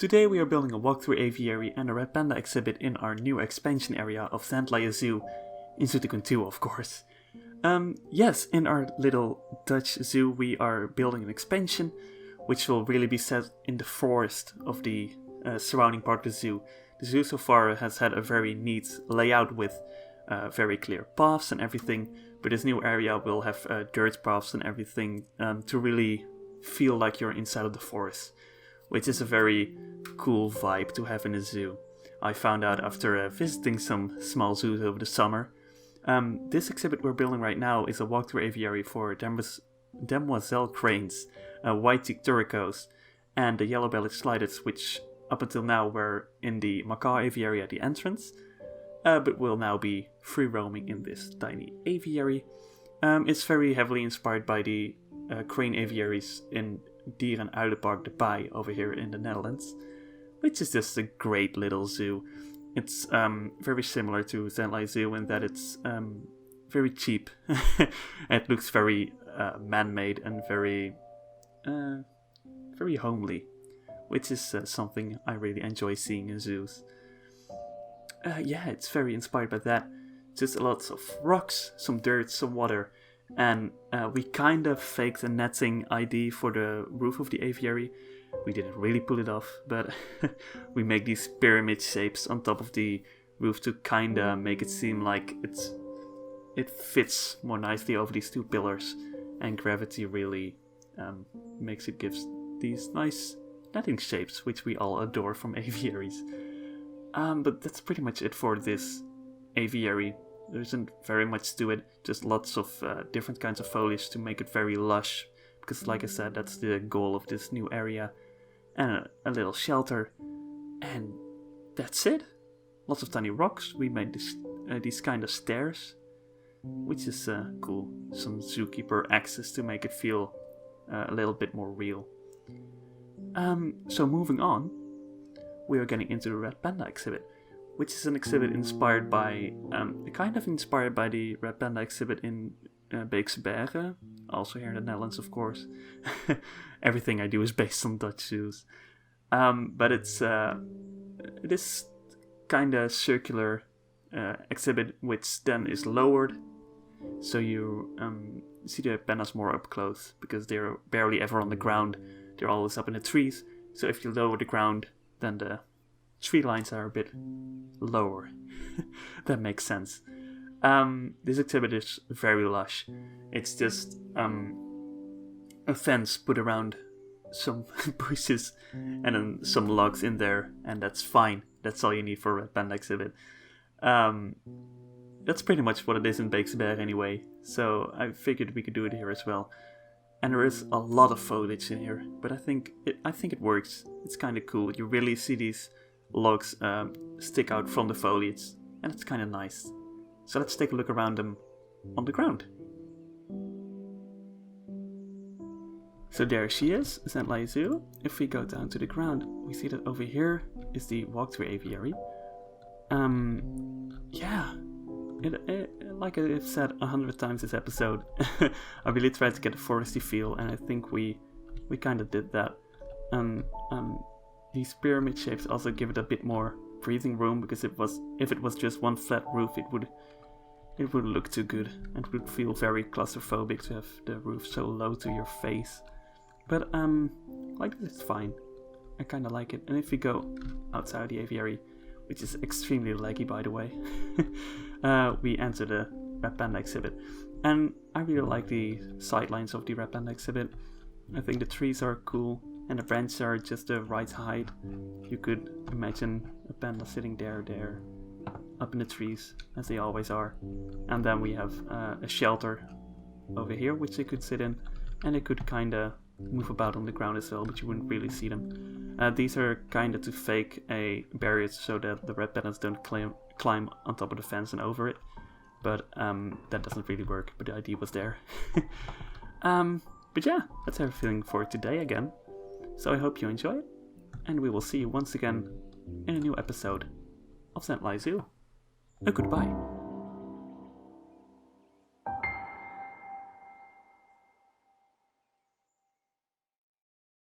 Today we are building a walkthrough aviary and a red panda exhibit in our new expansion area of Zandleij Zoo, in Tycoon 2 of course. Yes, in our little Dutch zoo we are building an expansion, which will really be set in the forest of the surrounding part of the zoo. The zoo so far has had a very neat layout with very clear paths and everything, but this new area will have dirt paths and everything to really feel like you're inside of the forest, which is a very cool vibe to have in a zoo. I found out after visiting some small zoos over the summer. This exhibit we're building right now is a walkthrough aviary for demoiselle cranes, white-cheeked turicos, and the yellow-bellied sliders, which up until now were in the macaw aviary at the entrance, but will now be free roaming in this tiny aviary. It's very heavily inspired by the crane aviaries in Dier- en Uilenpark de Baai over here in the Netherlands, which is just a great little zoo. It's very similar to Zandleij Zoo in that it's very cheap. It looks very man-made and very homely, which is something I really enjoy seeing in zoos. Yeah, it's very inspired by that. Just lots of rocks, some dirt, some water, and we kind of faked a netting ID for the roof of the aviary. We didn't really pull it off, but we make these pyramid shapes on top of the roof to kinda make it seem like it fits more nicely over these two pillars, and gravity really makes it give these nice netting shapes, which we all adore from aviaries. But that's pretty much it for this aviary. There isn't very much to it, just lots of different kinds of foliage to make it very lush, because like I said, that's the goal of this new area. And a little shelter, and that's it. Lots of tiny rocks. We made these kind of stairs, which is cool. Some zookeeper access to make it feel a little bit more real. So moving on, we are getting into the Red Panda exhibit, which is an exhibit inspired by the Red Panda exhibit in Beekse Bergen, also here in the Netherlands, of course. Everything I do is based on Dutch zoos. But it is kind of circular exhibit, which then is lowered, so you see the pandas more up close, because they're barely ever on the ground. They're always up in the trees. So if you lower the ground, then the tree lines are a bit lower. That makes sense. This exhibit is very lush. It's just a fence put around some bushes and then some logs in there, and that's fine. That's all you need for a Red Panda exhibit. That's pretty much what it is in Beekse Bergen anyway, so I figured we could do it here as well. And there is a lot of foliage in here, but I think it works. It's kind of cool. You really see these logs stick out from the foliage, and it's kind of nice. So let's take a look around them on the ground. So there she is, Zandleij Zoo. If we go down to the ground, we see that over here is the walkthrough aviary. Yeah, like I've said 100 times this episode, I really tried to get a foresty feel, and I think we kind of did that. These pyramid shapes also give it a bit more breathing room, because if it was just one flat roof, it would look too good, and it would feel very claustrophobic to have the roof so low to your face. But like this is fine. I kind of like it. And if we go outside the aviary, which is extremely laggy by the way, we enter the Red Panda exhibit. And I really like the sidelines of the Red Panda exhibit. I think the trees are cool, and the branches are just the right height. You could imagine a panda sitting there, up in the trees, as they always are. And then we have a shelter over here, which they could sit in, and they could kinda move about on the ground as well, but you wouldn't really see them. These are kinda to fake a barrier so that the red pandas don't climb on top of the fence and over it. But that doesn't really work, but the idea was there. But yeah, that's everything for today again. So I hope you enjoy it, and we will see you once again in a new episode of Zandleij Zoo. A goodbye.